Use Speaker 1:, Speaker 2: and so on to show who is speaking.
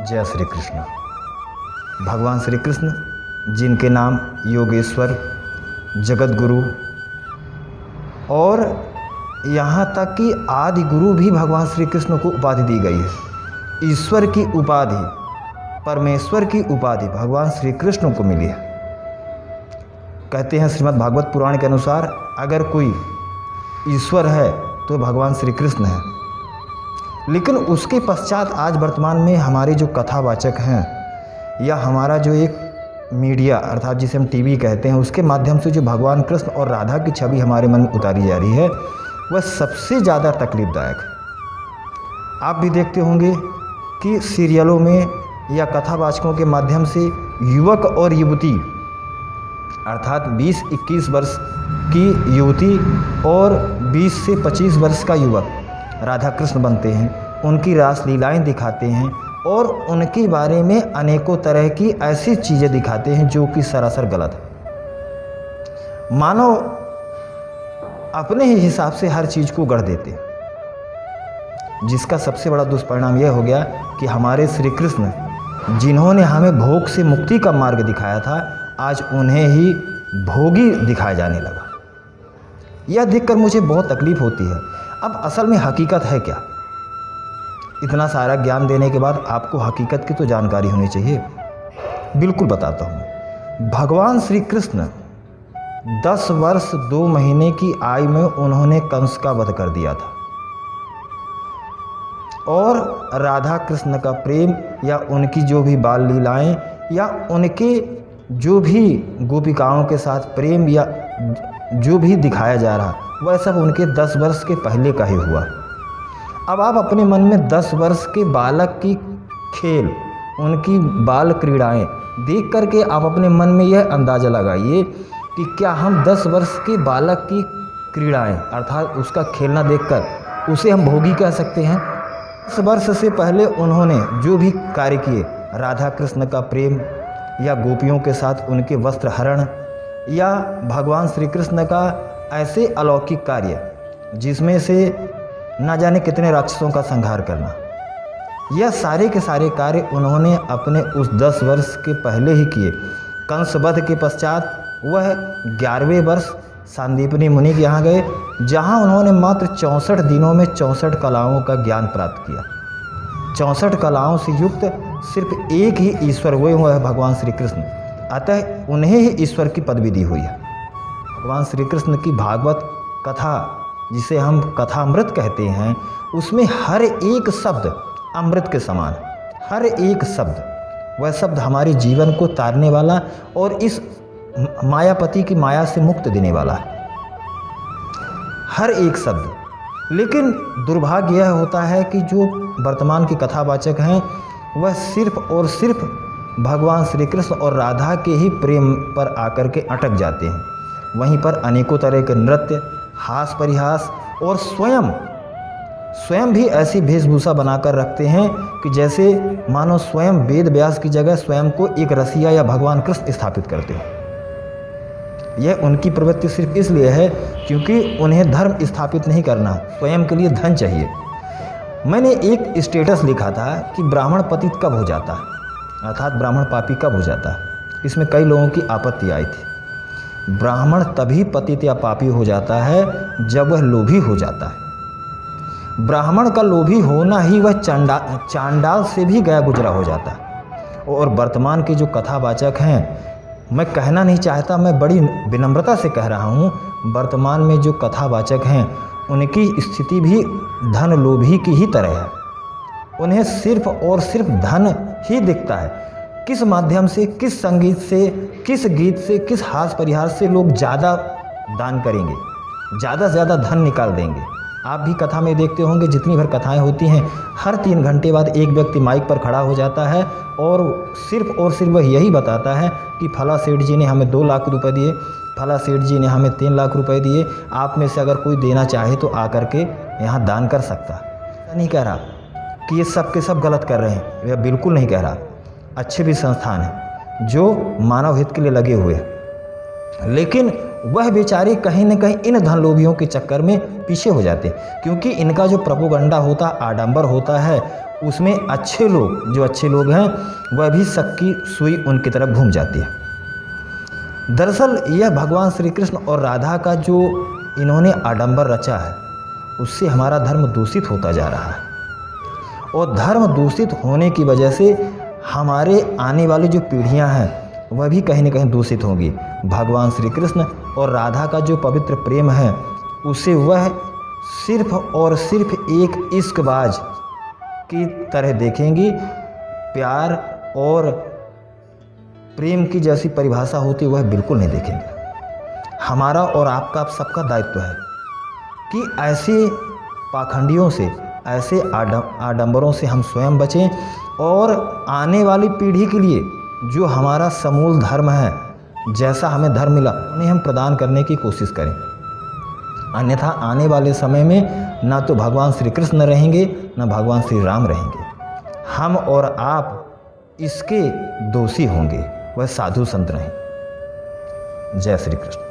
Speaker 1: जय श्री कृष्ण। भगवान श्री कृष्ण जिनके नाम योगेश्वर, जगत गुरु और यहाँ तक कि आदि गुरु भी भगवान श्री कृष्ण को उपाधि दी गई है। ईश्वर की उपाधि, परमेश्वर की उपाधि भगवान श्री कृष्ण को मिली है। कहते हैं श्रीमद् भागवत पुराण के अनुसार अगर कोई ईश्वर है तो भगवान श्री कृष्ण है। लेकिन उसके पश्चात आज वर्तमान में हमारे जो कथावाचक हैं या हमारा जो एक मीडिया अर्थात जिसे हम टीवी कहते हैं, उसके माध्यम से जो भगवान कृष्ण और राधा की छवि हमारे मन में उतारी जा रही है वह सबसे ज़्यादा तकलीफदायक है। आप भी देखते होंगे कि सीरियलों में या कथावाचकों के माध्यम से युवक और युवती अर्थात 20-21 वर्ष की युवती और 20 से 25 वर्ष का युवक राधा कृष्ण बनते हैं, उनकी रास लीलाएं दिखाते हैं और उनके बारे में अनेकों तरह की ऐसी चीज़ें दिखाते हैं जो कि सरासर गलत है। मानव अपने ही हिसाब से हर चीज़ को गढ़ देते हैं, जिसका सबसे बड़ा दुष्परिणाम यह हो गया कि हमारे श्री कृष्ण जिन्होंने हमें भोग से मुक्ति का मार्ग दिखाया था, आज उन्हें ही भोगी दिखाया जाने लगा। यह देखकर मुझे बहुत तकलीफ़ होती है। अब असल में हकीकत है क्या? इतना सारा ज्ञान देने के बाद आपको हकीकत की तो जानकारी होनी चाहिए। बिल्कुल बताता हूँ। भगवान श्री कृष्ण 10 वर्ष 2 महीने की आयु में उन्होंने कंस का वध कर दिया था और राधा कृष्ण का प्रेम या उनकी जो भी बाल लीलाएं या उनके जो भी गोपिकाओं के साथ प्रेम या जो भी दिखाया जा रहा वह सब उनके 10 वर्ष के पहले का ही हुआ। अब आप अपने मन में 10 वर्ष के बालक की खेल, उनकी बाल क्रीड़ाएं देख करके आप अपने मन में यह अंदाज़ा लगाइए कि क्या हम 10 वर्ष के बालक की क्रीड़ाएं अर्थात उसका खेलना देखकर उसे हम भोगी कह सकते हैं? 10 वर्ष से पहले उन्होंने जो भी कार्य किए, राधा कृष्ण का प्रेम या गोपियों के साथ उनके वस्त्र हरण या भगवान श्री कृष्ण का ऐसे अलौकिक कार्य जिसमें से न जाने कितने राक्षसों का संहार करना, यह सारे के सारे कार्य उन्होंने अपने उस 10 वर्ष के पहले ही किए। कंस वध के पश्चात वह 11वें वर्ष सांदीपनी मुनि के यहाँ गए, जहाँ उन्होंने मात्र 64 दिनों में 64 कलाओं का ज्ञान प्राप्त किया। 64 कलाओं से युक्त सिर्फ एक ही ईश्वर हुए हुए है भगवान श्री कृष्ण, अतः उन्हें ही ईश्वर की पदवी दी हुई है। भगवान श्री कृष्ण की भागवत कथा जिसे हम कथामृत कहते हैं, उसमें हर एक शब्द अमृत के समान, हर एक शब्द वह शब्द हमारे जीवन को तारने वाला और इस मायापति की माया से मुक्त देने वाला है, हर एक शब्द। लेकिन दुर्भाग्य यह होता है कि जो वर्तमान के कथावाचक हैं वह सिर्फ और सिर्फ भगवान श्री कृष्ण और राधा के ही प्रेम पर आकर के अटक जाते हैं। वहीं पर अनेकों तरह के नृत्य, हास परिहास और स्वयं भी ऐसी वेशभूषा बनाकर रखते हैं कि जैसे मानो स्वयं वेद व्यास की जगह स्वयं को एक रसिया या भगवान कृष्ण स्थापित करते हैं। यह उनकी प्रवृत्ति सिर्फ इसलिए है क्योंकि उन्हें धर्म स्थापित नहीं करना, स्वयं के लिए धन चाहिए। मैंने एक स्टेटस लिखा था कि ब्राह्मण पतित कब हो जाता है, अर्थात ब्राह्मण पापी कब हो जाता है। इसमें कई लोगों की आपत्ति आई थी। ब्राह्मण तभी पतित या पापी हो जाता है जब वह लोभी हो जाता है। ब्राह्मण का लोभी होना ही वह चांडाल से भी गया गुजरा हो जाता है। और वर्तमान के जो कथावाचक हैं, मैं कहना नहीं चाहता, मैं बड़ी विनम्रता से कह रहा हूँ, वर्तमान में जो कथावाचक हैं उनकी स्थिति भी धन लोभी की ही तरह है। उन्हें सिर्फ और सिर्फ धन ही दिखता है। किस माध्यम से, किस संगीत से, किस गीत से, किस हास परिहास से लोग ज़्यादा दान करेंगे, ज़्यादा से ज़्यादा धन निकाल देंगे। आप भी कथा में देखते होंगे, जितनी भर कथाएं होती हैं, हर 3 घंटे बाद एक व्यक्ति माइक पर खड़ा हो जाता है और सिर्फ वह यही बताता है कि फला सेठ जी ने हमें 2 लाख रुपए दिए, फला सेठ जी ने हमें 3 लाख रुपए दिए, आप में से अगर कोई देना चाहे तो आकर के यहाँ दान कर सकता। ऐसा नहीं कह रहा कि ये सब के सब गलत कर रहे हैं, यह बिल्कुल नहीं कह रहा। अच्छे भी संस्थान हैं जो मानव हित के लिए लगे हुए हैं, लेकिन वह बेचारे कहीं न कहीं इन धन लोभियों के चक्कर में पीछे हो जाते हैं, क्योंकि इनका जो प्रोपेगेंडा होता, आडंबर होता है, उसमें अच्छे लोग, जो अच्छे लोग हैं, वह भी शक की सुई उनकी तरफ घूम जाती है। दरअसल यह भगवान श्री कृष्ण और राधा का जो इन्होंने आडंबर रचा है, उससे हमारा धर्म दूषित होता जा रहा है, और धर्म दूषित होने की वजह से हमारे आने वाली जो पीढ़ियां हैं वह भी कहीं न कहीं दूषित होंगी। भगवान श्री कृष्ण और राधा का जो पवित्र प्रेम है, उसे वह सिर्फ और सिर्फ एक इश्कबाज की तरह देखेंगी। प्यार और प्रेम की जैसी परिभाषा होती वह बिल्कुल नहीं देखेंगे। हमारा और आपका सबका दायित्व है कि ऐसे पाखंडियों से, ऐसे आडंबरों से हम स्वयं बचें, और आने वाली पीढ़ी के लिए जो हमारा समूल धर्म है, जैसा हमें धर्म मिला, उन्हें हम प्रदान करने की कोशिश करें। अन्यथा आने वाले समय में ना तो भगवान श्री कृष्ण रहेंगे, ना भगवान श्री राम रहेंगे। हम और आप इसके दोषी होंगे, वह साधु संत नहीं। जय श्री कृष्ण।